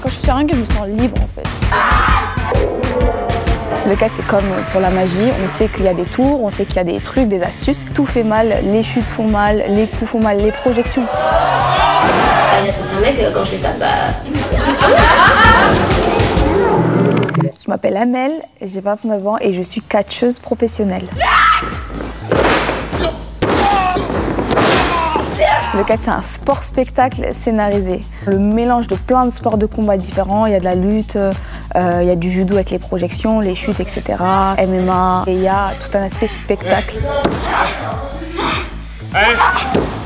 Quand je suis sur un ring, je me sens libre en fait. Le catch, c'est comme pour la magie, on sait qu'il y a des tours, on sait qu'il y a des trucs, des astuces. Tout fait mal, les chutes font mal, les coups font mal, les projections. Il y a certains mecs, quand je les tape, Je m'appelle Amel, j'ai 29 ans et je suis catcheuse professionnelle. Le catch, c'est un sport-spectacle scénarisé. Le mélange de plein de sports de combat différents. Il y a de la lutte, il y a du judo avec les projections, les chutes, etc. MMA. Et il y a tout un aspect spectacle.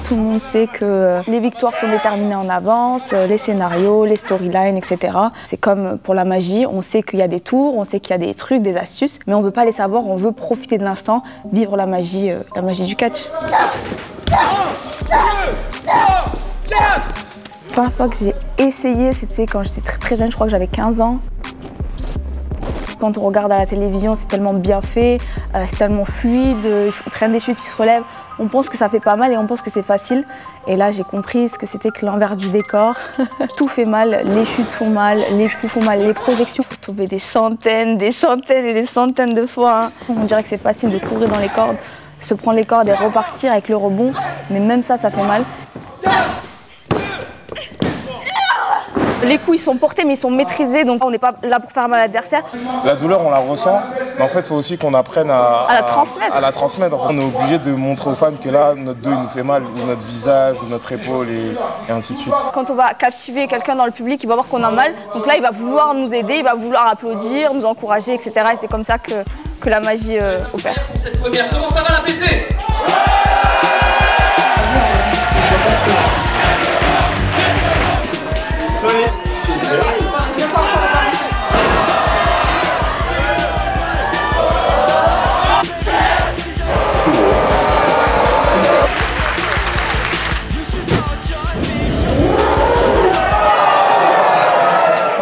Tout le monde sait que les victoires sont déterminées en avance, les scénarios, les storylines, etc. C'est comme pour la magie, on sait qu'il y a des tours, on sait qu'il y a des trucs, des astuces, mais on ne veut pas les savoir, on veut profiter de l'instant, vivre la magie du catch. La première fois que j'ai essayé, c'était quand j'étais très jeune, je crois que j'avais 15 ans. Quand on regarde à la télévision, c'est tellement bien fait, c'est tellement fluide, ils prennent des chutes, ils se relèvent. On pense que ça fait pas mal et on pense que c'est facile. Et là, j'ai compris ce que c'était que l'envers du décor. Tout fait mal, les chutes font mal, les coups font mal, les projections. Il faut tomber des centaines et des centaines de fois. On dirait que c'est facile de courir dans les cordes, se prendre les cordes et repartir avec le rebond. Mais même ça fait mal. Les coups, ils sont portés, mais ils sont maîtrisés, donc on n'est pas là pour faire mal à l'adversaire. La douleur, on la ressent, mais en fait, il faut aussi qu'on apprenne à la transmettre. On est obligé de montrer aux femmes que là, notre dos, il nous fait mal, ou notre visage, ou notre épaule, et ainsi de suite. Quand on va captiver quelqu'un dans le public, il va voir qu'on a mal, donc là, il va vouloir nous aider, il va vouloir applaudir, nous encourager, etc. Et c'est comme ça que la magie opère. Cette première, comment ça va la PC?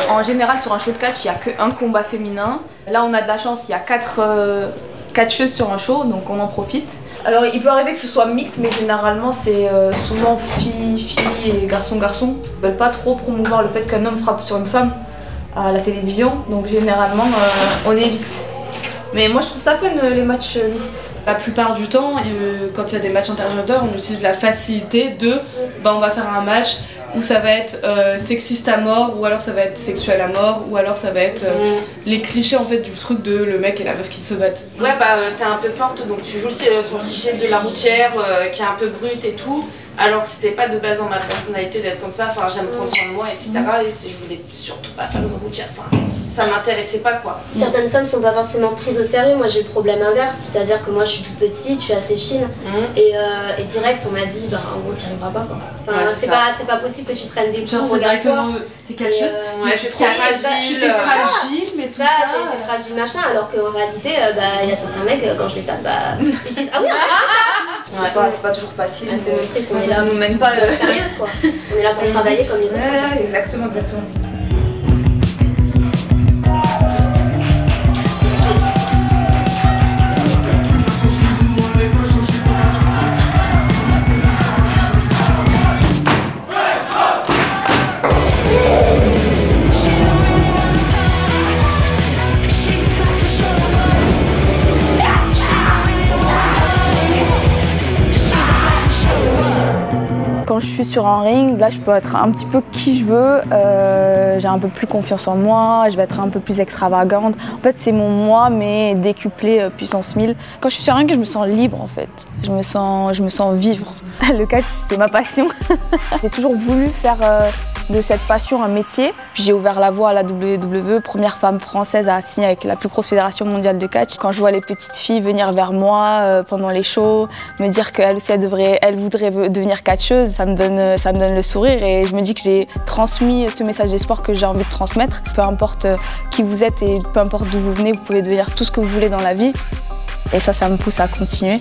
En général, sur un show de catch, il n'y a qu'un combat féminin. Là, on a de la chance, il y a 4 catcheuses sur un show, donc on en profite. Alors, il peut arriver que ce soit mixte, mais généralement, c'est souvent filles et garçons. Ils ne veulent pas trop promouvoir le fait qu'un homme frappe sur une femme à la télévision, donc généralement, on évite. Mais moi, je trouve ça fun, les matchs mixtes. La plupart du temps, quand il y a des matchs intergéniteurs, on utilise la facilité de on va faire un match où ça va être sexiste à mort, ou alors ça va être sexuel à mort, ou alors ça va être les clichés en fait du truc de le mec et la meuf qui se battent. Ouais, t'es un peu forte, donc tu joues son cliché de la routière qui est un peu brute et tout. Alors que c'était pas de base dans ma personnalité d'être comme ça, enfin j'aime prendre soin de moi, etc. Et je voulais surtout pas faire une routière, enfin ça m'intéressait pas quoi. Certaines femmes sont pas forcément prises au sérieux. Moi j'ai le problème inverse, c'est-à-dire que moi je suis toute petite, je suis assez fine et direct on m'a dit en gros t'y arriveras pas quoi. Enfin ouais, c'est pas possible que tu prennes des coups, regarde-toi. T'es catcheuse, ouais, je suis trop fragile. T'es fragile, mais ça, t'es fragile machin, alors qu'en réalité il y a certains mecs quand je les tape ils disent ah oui C'est pas toujours facile. Ça nous mène pas sérieuse quoi. On est là pour travailler comme les autres. Exactement. Quand je suis sur un ring, là je peux être un petit peu qui je veux, j'ai un peu plus confiance en moi, je vais être un peu plus extravagante. En fait c'est mon moi mais décuplé puissance 1000. Quand je suis sur un ring, je me sens libre en fait, je me sens vivre. Le catch c'est ma passion. J'ai toujours voulu faire de cette passion un métier. Puis j'ai ouvert la voie à la WWE, première femme française à signer avec la plus grosse fédération mondiale de catch. Quand je vois les petites filles venir vers moi pendant les shows, me dire qu'elles aussi elles voudraient devenir catcheuse, ça me donne le sourire et je me dis que j'ai transmis ce message d'espoir que j'ai envie de transmettre. Peu importe qui vous êtes et peu importe d'où vous venez, vous pouvez devenir tout ce que vous voulez dans la vie. Et ça me pousse à continuer.